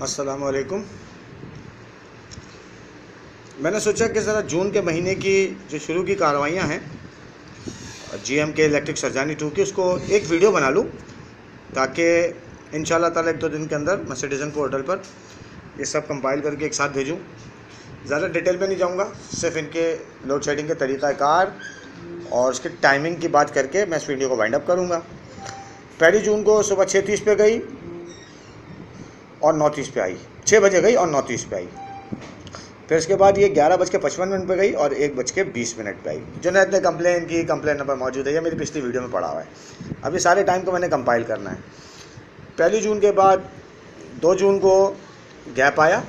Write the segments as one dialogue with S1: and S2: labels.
S1: अस्सलाम वालेकुम। मैंने सोचा कि ज़रा जून के महीने की जो शुरू की कार्रवाइयाँ हैं जीएम के इलेक्ट्रिक सरजानी 2 की, उसको एक वीडियो बना लूँ ताकि इंशाल्लाह ताला एक दो दिन के अंदर मैं सिटीज़न पोर्टल पर ये सब कंपाइल करके एक साथ भेजूँ। ज़्यादा डिटेल में नहीं जाऊँगा, सिर्फ इनके लोड शेडिंग के तरीक़ाकार और उसकी टाइमिंग की बात करके मैं इस वीडियो को वाइंड अप करूँगा। 1 जून को सुबह 6:30 पे गई और 9:30 पे आई, 6 बजे गई और 9:30 पे आई। फिर इसके बाद ये 11:55 पे गई और 1:20 पे आई। जुनैद ने कंप्लेन की, कंप्लेन नंबर मौजूद है, ये मेरी पिछली वीडियो में पड़ा हुआ है। अभी सारे टाइम को मैंने कंपाइल करना है। 1 जून के बाद 2 जून को गैप आया,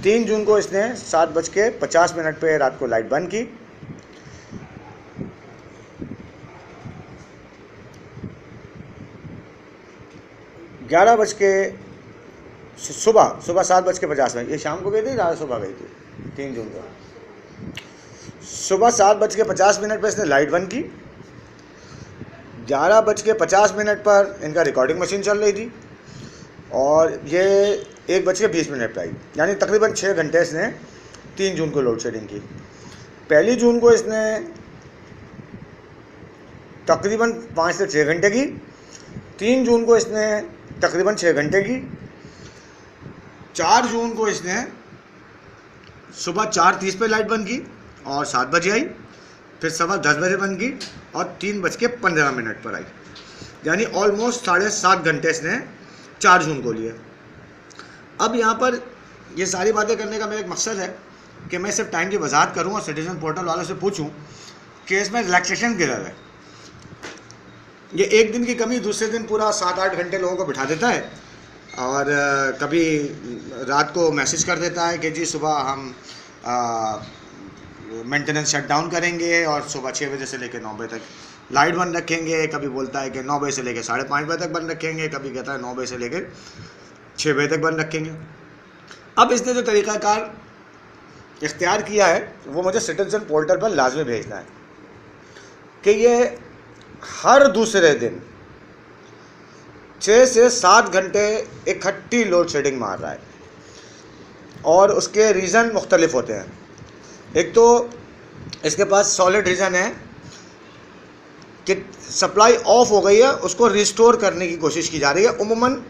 S1: 3 जून को इसने 7:50 पे रात को लाइट बंद की। सुबह 7:50 ये शाम को गई थी, रात सुबह गई थी। 3 जून को सुबह 7:50 पे इसने लाइट बंद की। 11:50 पर इनका रिकॉर्डिंग मशीन चल रही थी और ये 1:20 पे आई, यानी तकरीबन 6 घंटे इसने 3 जून को लोड शेडिंग की। 1 जून को इसने तकरीबन 5 से 6 घंटे की। 3 जून को इसने तकरीबन 6 घंटे की। 4 जून को इसने सुबह 4:30 पे लाइट बंद की और 7 बजे आई। फिर 10:15 बजे बंद की और 3:15 पर आई, यानी ऑलमोस्ट 7.5 घंटे इसने 4 जून को लिए। अब यहाँ पर ये सारी बातें करने का मेरा एक मकसद है कि मैं सिर्फ टाइम की वजाहत करूँ और सिटीजन पोर्टल वालों से पूछूँ कि इसमें रिलैक्सेशन किधर है। ये एक दिन की कमी दूसरे दिन पूरा 7-8 घंटे लोगों को बिठा देता है और कभी रात को मैसेज कर देता है कि जी सुबह हम मेंटेनेंस शट डाउन करेंगे और सुबह 6 बजे से लेकर 9 बजे तक लाइट बंद रखेंगे। कभी बोलता है कि 9 बजे से लेकर 5:30 बजे तक बंद रखेंगे, कभी कहता है 9 बजे से लेकर 6 बजे तक बंद रखेंगे। अब इसने जो तरीक़ाकार इख्तियार किया है वो मुझे सिटीजन पोर्टल पर लाजमी भेजना है कि ये हर दूसरे दिन 6 से 7 घंटे इकट्ठी लोड शेडिंग मार रहा है और उसके रीज़न मुख्तलिफ होते हैं। एक तो इसके पास सॉलिड रीज़न है कि सप्लाई ऑफ हो गई है, उसको रिस्टोर करने की कोशिश की जा रही है। उम्मन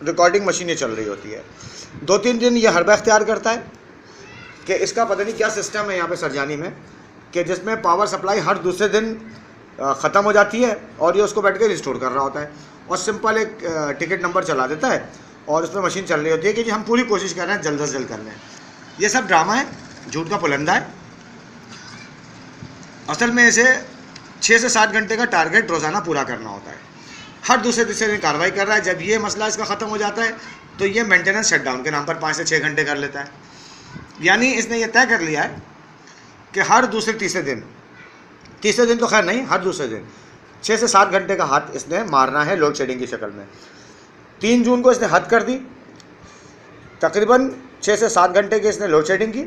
S1: रिकॉर्डिंग मशीनें चल रही होती है। 2-3 दिन ये हरबा इख्तियार करता है कि इसका पता नहीं क्या सिस्टम है यहाँ पे सरजानी में कि जिसमें पावर सप्लाई हर दूसरे दिन ख़त्म हो जाती है और ये उसको बैठ के रिस्टोर कर रहा होता है और सिंपल एक टिकट नंबर चला देता है और उसमें मशीन चल रही होती है कि जी हम पूरी कोशिश कर रहे हैं जल्द से जल्द करने। ये सब ड्रामा है, झूठ का पुलंदा है। असल में इसे 6 से 7 घंटे का टारगेट रोज़ाना पूरा करना होता है। हर दूसरे तीसरे दिन कार्रवाई कर रहा है। जब ये मसला इसका ख़त्म हो जाता है तो ये मेंटेनेंस शटडाउन के नाम पर 5 से 6 घंटे कर लेता है। यानी इसने ये तय कर लिया है कि हर दूसरे तीसरे दिन तो खैर नहीं, हर दूसरे दिन 6 से 7 घंटे का हाथ इसने मारना है लोड शेडिंग की शक्ल में। 3 जून को इसने हद कर दी, तकरीबन 6 से 7 घंटे की इसने लोड शेडिंग की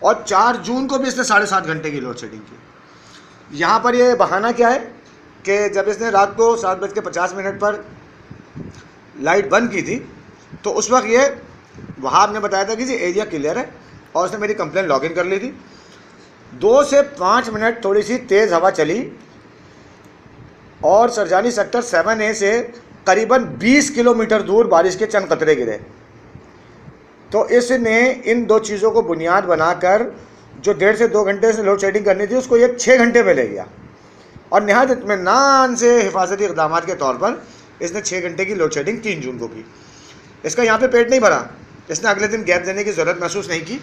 S1: और 4 जून को भी इसने 7.5 घंटे की लोड शेडिंग की। यहाँ पर ये बहाना क्या है कि जब इसने रात को 7:50 पर लाइट बंद की थी तो उस वक्त ये वहाब ने बताया था कि जी एरिया क्लियर है और उसने मेरी कंप्लेन लॉगिन कर ली थी। 2 से 5 मिनट थोड़ी सी तेज़ हवा चली और सरजानी सेक्टर 7A से करीबन 20 किलोमीटर दूर बारिश के चंद कतरे गिरे। तो इसने इन 2 चीज़ों को बुनियाद बनाकर जो 1.5 से 2 घंटे से लोड शेडिंग करनी थी उसको ये 6 घंटे पे ले गया और नहायत इत्मीनान से हिफाजती इक़दाम के तौर पर इसने 6 घंटे की लोड शेडिंग 3 जून को की। इसका यहाँ पे पेट नहीं भरा, इसने अगले दिन गैप देने की ज़रूरत महसूस नहीं की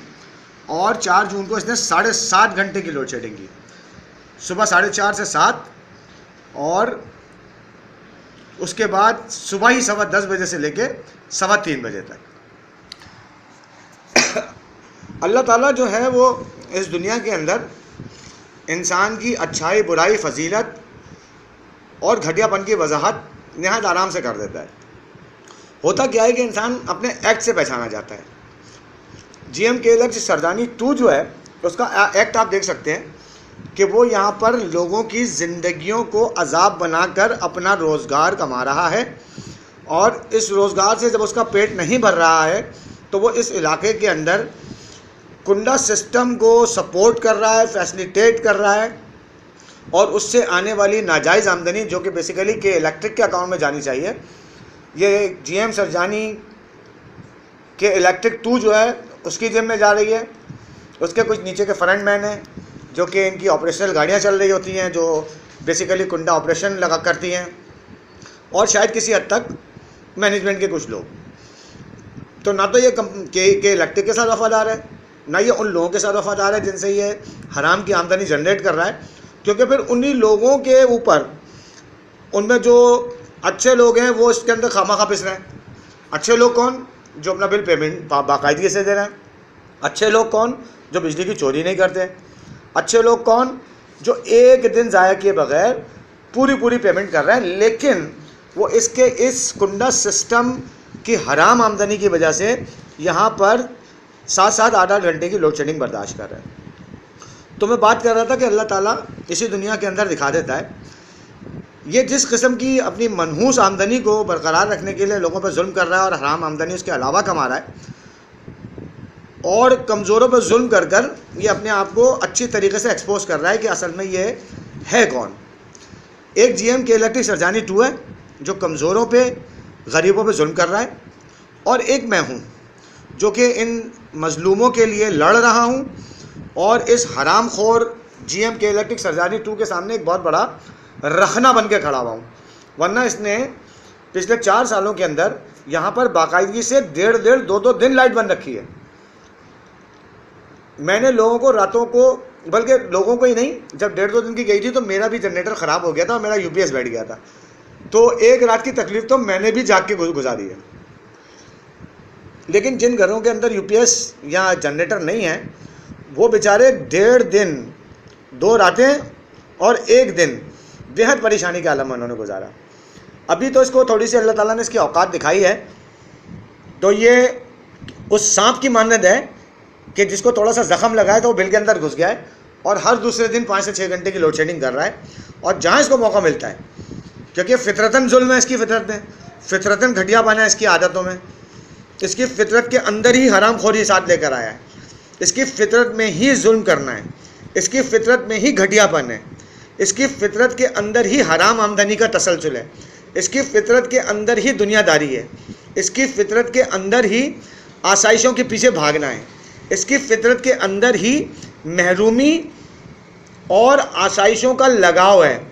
S1: और 4 जून को इसने 7.5 घंटे की लोड शेडिंग की, सुबह 4:30 से 7 और उसके बाद सुबह ही 10:15 बजे से लेके 3:15 बजे तक। अल्लाह ताला जो है वो इस दुनिया के अंदर इंसान की अच्छाई, बुराई, फजीलत और घटियापन की वजाहत नहायत आराम से कर देता है। होता क्या है कि इंसान अपने एक्ट से पहचाना जाता है। जीएम के इलेक्ट्रिक सरजानी 2 जो है उसका एक्ट आप देख सकते हैं कि वो यहाँ पर लोगों की ज़िंदगियों को अजाब बनाकर अपना रोज़गार कमा रहा है और इस रोज़गार से जब उसका पेट नहीं भर रहा है तो वो इस इलाके के अंदर कुंडा सिस्टम को सपोर्ट कर रहा है, फैसिलिटेट कर रहा है, और उससे आने वाली नाजायज़ आमदनी जो कि बेसिकली के इलेक्ट्रिक के अकाउंट में जानी चाहिए, ये GM सरजानी के इलेक्ट्रिक 2 जो है उसकी जेब में जा रही है। उसके कुछ नीचे के फ्रंट मैन हैं जो कि इनकी ऑपरेशनल गाड़ियाँ चल रही होती हैं, जो बेसिकली कुंडा ऑपरेशन लगा करती हैं, और शायद किसी हद तक मैनेजमेंट के कुछ लोग। तो ना तो ये के इलेक्ट्रिक के साथ वफादार है, ना ये उन लोगों के साथ वफादार है जिनसे ये हराम की आमदनी जनरेट कर रहा है, क्योंकि फिर उन्हीं लोगों के ऊपर, उनमें जो अच्छे लोग हैं वो इसके अंदर खामा पिस रहे हैं। अच्छे लोग कौन? जो अपना बिल पेमेंट बाकायदगी से दे रहे हैं। अच्छे लोग कौन? जो बिजली की चोरी नहीं करते। अच्छे लोग कौन? जो एक दिन ज़ाया किए बगैर पूरी पेमेंट कर रहे हैं, लेकिन वो इस कुंडा सिस्टम की हराम आमदनी की वजह से यहाँ पर 7-7, 8-8 घंटे की लोड शेडिंग बर्दाश्त कर रहे हैं। तो मैं बात कर रहा था कि अल्लाह ताला इसी दुनिया के अंदर दिखा देता है, ये जिस किस्म की अपनी मनहूस आमदनी को बरकरार रखने के लिए लोगों पर जुल्म कर रहा है और हराम आमदनी उसके अलावा कमा रहा है, और कमज़ोरों पर जुल्म कर कर ये अपने आप को अच्छी तरीके से एक्सपोज कर रहा है कि असल में ये है कौन। एक GM के इलेक्ट्रिक सरजानी 2 है जो कमज़ोरों पे, गरीबों पे जुल्म कर रहा है, और एक मैं हूँ जो कि इन मज़लूमों के लिए लड़ रहा हूँ, और इस हराम खोर GM के इलेक्ट्रिक सरजानी 2 के सामने एक बहुत बड़ा रखना बन के खड़ा हुआ हूँ। वरना इसने पिछले 4 सालों के अंदर यहाँ पर बाकायदगी से 1.5 2 दिन लाइट बंद रखी है। मैंने लोगों को रातों को, बल्कि लोगों को ही नहीं, जब 1.5 दिन की गई थी तो मेरा भी जनरेटर ख़राब हो गया था और मेरा UPS बैठ गया था, तो एक रात की तकलीफ़ तो मैंने भी जाग के गुजारी है। लेकिन जिन घरों के अंदर UPS या जनरेटर नहीं है, वो बेचारे 1.5 दिन, 2 रातें और 1 दिन बेहद परेशानी के आलम में उन्होंने गुजारा। अभी तो इसको थोड़ी सी अल्लाह ताला ने इसकी औकात दिखाई है, तो ये उस सांप की मानद है कि जिसको थोड़ा सा ज़ख़म लगा है तो वो बिल के अंदर घुस गया है, और हर दूसरे दिन 5 से 6 घंटे की लोड शेडिंग कर रहा है। और जहाँ इसको मौका मिलता है, क्योंकि फ़ितरतन जुल्म है इसकी फितरत में, फ़ितरतन घटियापन है इसकी आदतों में, इसकी फितरत के अंदर ही हराम खोरी साथ लेकर आया है, इसकी फितरत में ही जुल्म करना है, इसकी फितरत में ही घटियापन है, इसकी फितरत के अंदर ही हराम आमदनी का तसलसल है, इसकी फितरत के अंदर ही दुनियादारी है, इसकी फितरत के अंदर ही आसाइशों के पीछे भागना है, इसकी फितरत के अंदर ही महरूमी और आसाइशों का लगाव है,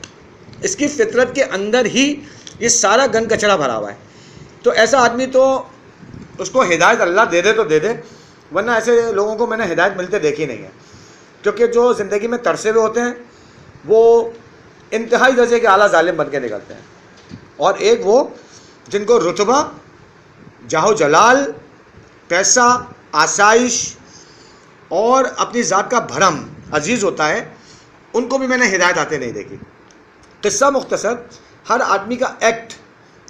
S1: इसकी फितरत के अंदर ही ये सारा गन कचरा भरा हुआ है। तो ऐसा आदमी तो उसको हिदायत अल्लाह दे दे तो दे दे, वरना ऐसे लोगों को मैंने हिदायत मिलते देखी नहीं है। क्योंकि जो ज़िंदगी में तरसे हुए होते हैं वो इंतहाई दर्जे के आला जालिम बन के निकलते हैं, और एक वो जिनको रुतबा, जाहो जलाल, पैसा, आसाइश और अपनी ज़ात का भरम अजीज़ होता है, उनको भी मैंने हिदायत आते नहीं देखी। किस्सा मुख्तसर, हर आदमी का एक्ट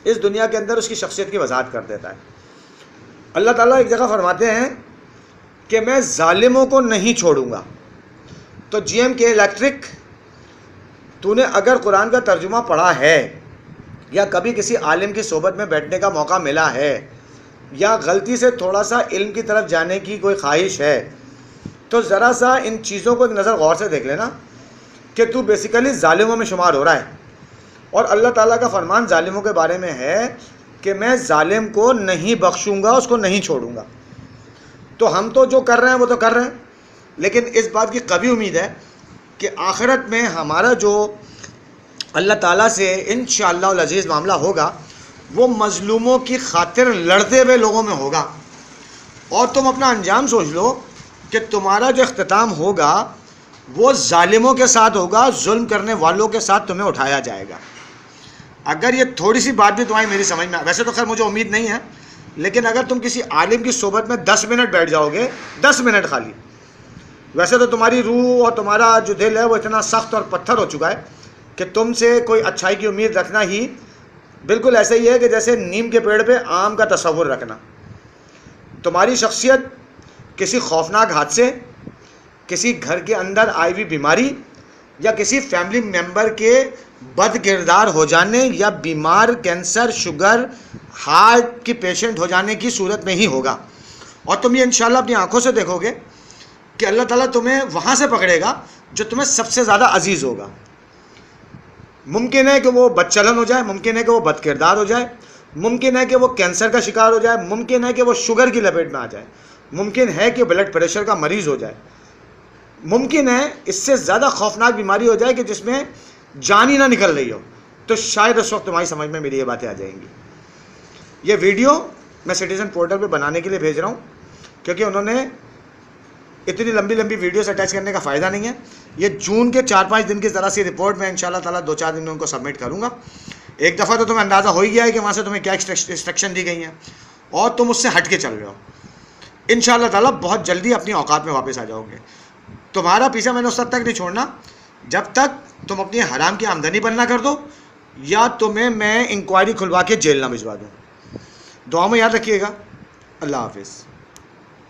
S1: इस दुनिया के अंदर उसकी शख्सियत की वजाहत कर देता है। अल्लाह ताला एक जगह फरमाते हैं कि मैं ज़ालिमों को नहीं छोड़ूंगा। तो GM के इलेक्ट्रिक, तूने अगर कुरान का तर्जुमा पढ़ा है, या कभी किसी आलिम की सोबत में बैठने का मौका मिला है, या गलती से थोड़ा सा इल्म की तरफ जाने की कोई ख्वाहिश है, तो ज़रा सा इन चीज़ों को एक नज़र गौर से देख लेना कि तू बेसिकली ज़ालिमों में शुमार हो रहा है। और अल्लाह ताला का फरमान ज़ालिमों के बारे में है कि मैं ज़ालिम को नहीं बख्शूँगा, उसको नहीं छोड़ूंगा। तो हम तो जो कर रहे हैं वो तो कर रहे हैं, लेकिन इस बात की कभी उम्मीद है कि आखिरत में हमारा जो अल्लाह ताला से इंशाअल्लाह अज़ीज़ मामला होगा वो मज़लूमों की खातिर लड़ते हुए लोगों में होगा। और तुम अपना अंजाम सोच लो कि तुम्हारा जो इख्तिताम होगा वो ज़ालिमों के साथ होगा, जुल्म करने वालों के साथ तुम्हें उठाया जाएगा। अगर ये थोड़ी सी बात भी तुम्हारी मेरी समझ में, वैसे तो खैर मुझे उम्मीद नहीं है, लेकिन अगर तुम किसी आलिम की सोबत में 10 मिनट बैठ जाओगे, 10 मिनट खाली, वैसे तो तुम्हारी रूह और तुम्हारा जो दिल है वो इतना सख्त और पत्थर हो चुका है कि तुमसे कोई अच्छाई की उम्मीद रखना ही बिल्कुल ऐसे ही है कि जैसे नीम के पेड़ पे आम का तसव्वुर रखना। तुम्हारी शख्सियत किसी खौफनाक हादसे, किसी घर के अंदर आई हुई बीमारी, या किसी फैमिली मेम्बर के बद किरदार हो जाने या बीमार, कैंसर, शुगर, हार्ट की पेशेंट हो जाने की सूरत में ही होगा। और तुम ये इंशाल्लाह अपनी आंखों से देखोगे कि अल्लाह ताला तुम्हें वहाँ से पकड़ेगा जो तुम्हें सबसे ज़्यादा अजीज़ होगा। मुमकिन है कि वो बदचलन हो जाए, मुमकिन है कि वो बद किरदार हो जाए, मुमकिन है कि वो कैंसर का शिकार हो जाए, मुमकिन है कि वो शुगर की लपेट में आ जाए, मुमकिन है कि ब्लड प्रेशर का मरीज़ हो जाए, मुमकिन है इससे ज़्यादा खौफनाक बीमारी हो जाए कि जिसमें जान ही ना निकल रही हो। तो शायद उस वक्त तुम्हारी समझ में मेरी ये बातें आ जाएंगी। ये वीडियो मैं सिटीज़न पोर्टल पे बनाने के लिए भेज रहा हूँ, क्योंकि उन्होंने इतनी लंबी लंबी वीडियोस अटैच करने का फ़ायदा नहीं है। ये जून के 4-5 दिन की ज़रा सी रिपोर्ट मैं इंशाल्लाह ताला 2-4 दिन में उनको सबमिट करूँगा। एक दफ़ा तो तुम्हें अंदाज़ा हो ही गया है कि वहाँ से तुम्हें क्या इंस्ट्रक्शन दी गई हैं और तुम उससे हट के चल रहे हो। इंशाल्लाह ताला बहुत जल्दी अपनी औकात में वापस आ जाओगे। तुम्हारा पीछा मैंने उस तक नहीं छोड़ना जब तक तुम अपनी हराम की आमदनी बंद ना कर दो या तुम्हें मैं इंक्वायरी खुलवा के जेल ना भिजवा दूँ। दुआ में याद रखिएगा। अल्लाह हाफिज़।